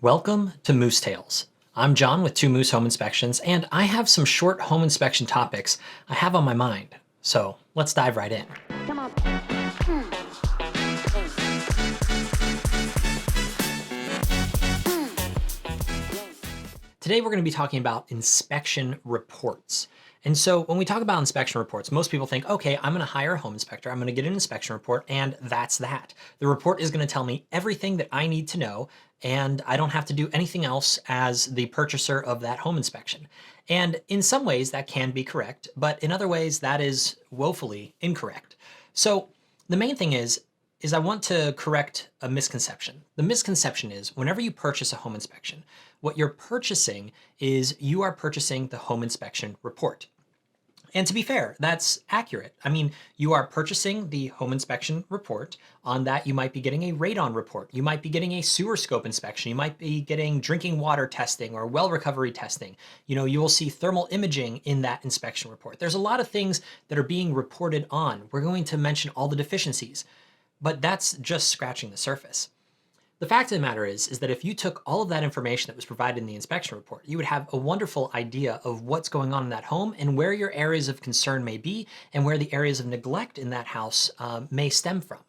Welcome to Moose Tales. I'm John with Two Moose Home Inspections, and I have some short home inspection topics I have on my mind. So let's dive right in. Come on. Today we're going to be talking about inspection reports. And so when we talk about inspection reports, most people think, okay, I'm going to hire a home inspector, I'm going to get an inspection report, and that's that. The report is going to tell me everything that I need to know, and I don't have to do anything else as the purchaser of that home inspection. And in some ways that can be correct, but in other ways that is woefully incorrect. So the main thing is I want to correct a misconception. The misconception is whenever you purchase a home inspection, what you're purchasing is you are purchasing the home inspection report. And to be fair, that's accurate. I mean, you are purchasing the home inspection report. On that, you might be getting a radon report. You might be getting a sewer scope inspection. You might be getting drinking water testing or well recovery testing. You will see thermal imaging in that inspection report. There's a lot of things that are being reported on. We're going to mention all the deficiencies, but that's just scratching the surface. The fact of the matter is that if you took all of that information that was provided in the inspection report, you would have a wonderful idea of what's going on in that home and where your areas of concern may be and where the areas of neglect in that house may stem from.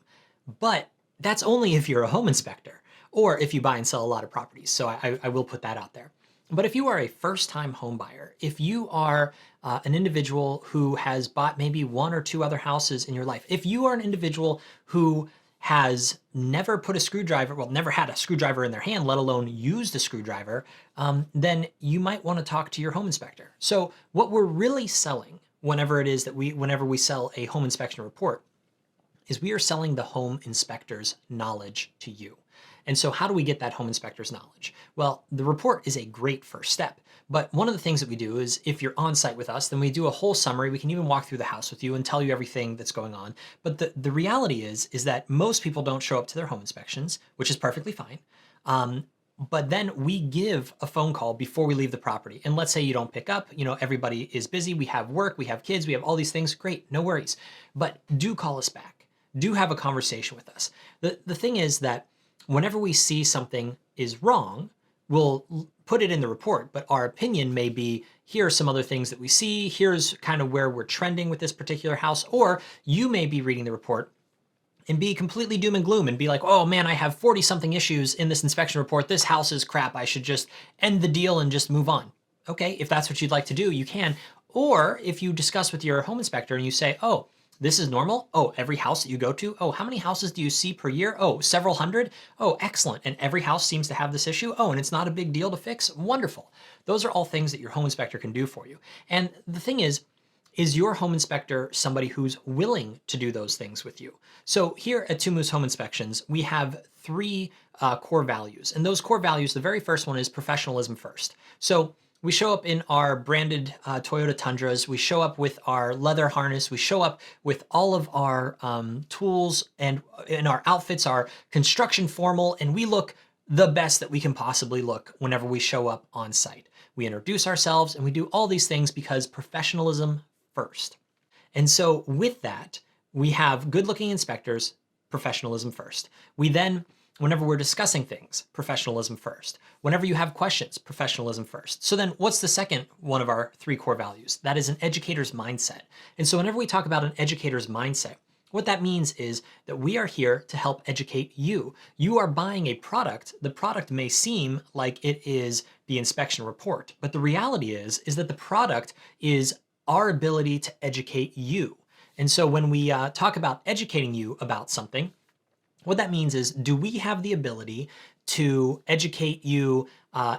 But that's only if you're a home inspector or if you buy and sell a lot of properties. So I will put that out there. But if you are a first-time home buyer, if you are an individual who has bought maybe one or two other houses in your life, if you are an individual who has never put a screwdriver, never had a screwdriver in their hand, let alone used a screwdriver, then you might want to talk to your home inspector. So what we're really selling whenever we sell a home inspection report is we are selling the home inspector's knowledge to you. And so how do we get that home inspector's knowledge? Well, the report is a great first step. But one of the things that we do is if you're on site with us, then we do a whole summary. We can even walk through the house with you and tell you everything that's going on. But the reality is that most people don't show up to their home inspections, which is perfectly fine. But then we give a phone call before we leave the property. And let's say you don't pick up, everybody is busy. We have work, we have kids, we have all these things. Great, no worries. But do call us back. Do have a conversation with us. The thing is that whenever we see something is wrong, we'll put it in the report, but our opinion may be, here are some other things that we see, here's kind of where we're trending with this particular house, or you may be reading the report and be completely doom and gloom and be like, oh man, I have 40 something issues in this inspection report, this house is crap, I should just end the deal and just move on. Okay, if that's what you'd like to do, you can. Or if you discuss with your home inspector and you say, oh, this is normal. Oh, every house that you go to. Oh, how many houses do you see per year? Oh, several hundred. Oh, excellent. And every house seems to have this issue. Oh, and it's not a big deal to fix. Wonderful. Those are all things that your home inspector can do for you. And the thing is your home inspector somebody who's willing to do those things with you? So here at Two Moose Home Inspections, we have three core values. And those core values, the very first one is professionalism first. So we show up in our branded Toyota Tundras. We show up with our leather harness. We show up with all of our tools, and our outfits are construction formal, and we look the best that we can possibly look whenever we show up on site. We introduce ourselves and we do all these things because professionalism first. And so with that, we have good-looking inspectors, professionalism first. We then, whenever we're discussing things, professionalism first. Whenever you have questions, professionalism first. So then what's the second one of our three core values? That is an educator's mindset. And so whenever we talk about an educator's mindset, what that means is that we are here to help educate you. You are buying a product. The product may seem like it is the inspection report, but the reality is that the product is our ability to educate you. And so when we talk about educating you about something, what that means is, do we have the ability to educate you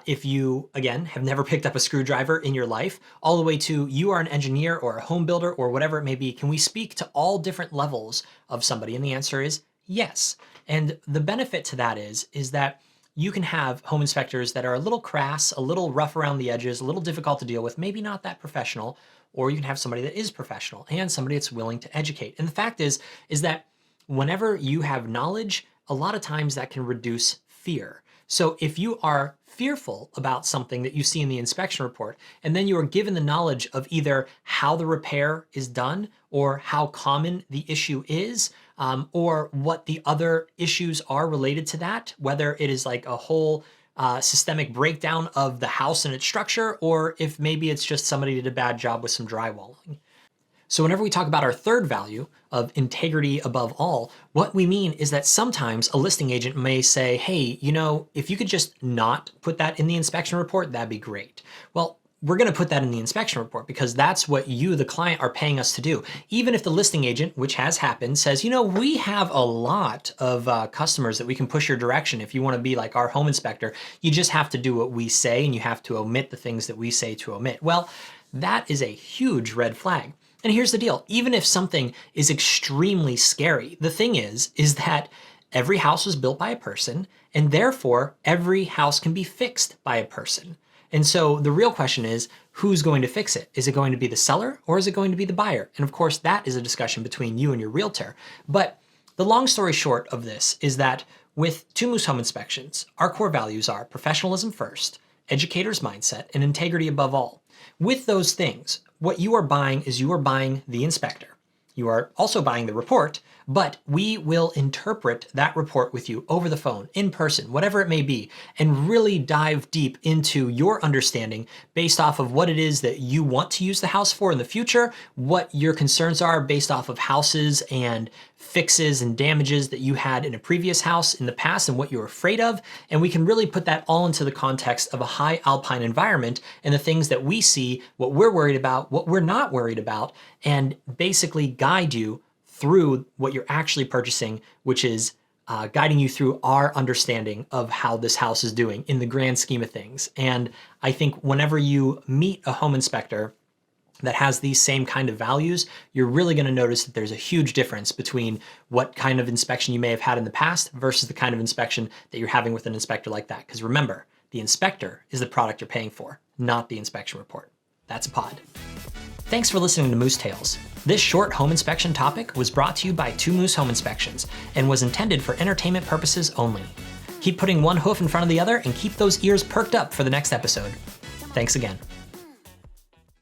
if you, again, have never picked up a screwdriver in your life, all the way to you are an engineer or a home builder or whatever it may be? Can we speak to all different levels of somebody? And the answer is yes. And the benefit to that is that you can have home inspectors that are a little crass, a little rough around the edges, a little difficult to deal with, maybe not that professional, or you can have somebody that is professional and somebody that's willing to educate. And the fact is that whenever you have knowledge, a lot of times that can reduce fear. So if you are fearful about something that you see in the inspection report, and then you are given the knowledge of either how the repair is done or how common the issue is, or what the other issues are related to that, whether it is like a whole systemic breakdown of the house and its structure, or if maybe it's just somebody did a bad job with some drywalling. So whenever we talk about our third value of integrity above all, what we mean is that sometimes a listing agent may say, hey, if you could just not put that in the inspection report, that'd be great. Well, we're going to put that in the inspection report because that's what you, the client, are paying us to do. Even if the listing agent, which has happened, says, we have a lot of customers that we can push your direction. If you want to be like our home inspector, you just have to do what we say and you have to omit the things that we say to omit. Well, that is a huge red flag. And here's the deal. Even if something is extremely scary, the thing is that every house was built by a person, and therefore every house can be fixed by a person. And so the real question is, who's going to fix it? Is it going to be the seller or is it going to be the buyer? And of course, that is a discussion between you and your realtor. But the long story short of this is that with Two Moose Home Inspections, our core values are professionalism first, educator's mindset, and integrity above all. With those things, what you are buying is you are buying the inspector. You are also buying the report, but we will interpret that report with you over the phone, in person, whatever it may be, and really dive deep into your understanding based off of what it is that you want to use the house for in the future, what your concerns are based off of houses and fixes and damages that you had in a previous house in the past and what you're afraid of. And we can really put that all into the context of a high alpine environment and the things that we see, what we're worried about, what we're not worried about, and basically guide you through what you're actually purchasing, which is guiding you through our understanding of how this house is doing in the grand scheme of things. And I think whenever you meet a home inspector that has these same kind of values, you're really going to notice that there's a huge difference between what kind of inspection you may have had in the past versus the kind of inspection that you're having with an inspector like that. Because remember, the inspector is the product you're paying for, not the inspection report. That's a pod. Thanks for listening to Moose Tales. This short home inspection topic was brought to you by Two Moose Home Inspections and was intended for entertainment purposes only. Keep putting one hoof in front of the other and keep those ears perked up for the next episode. Thanks again.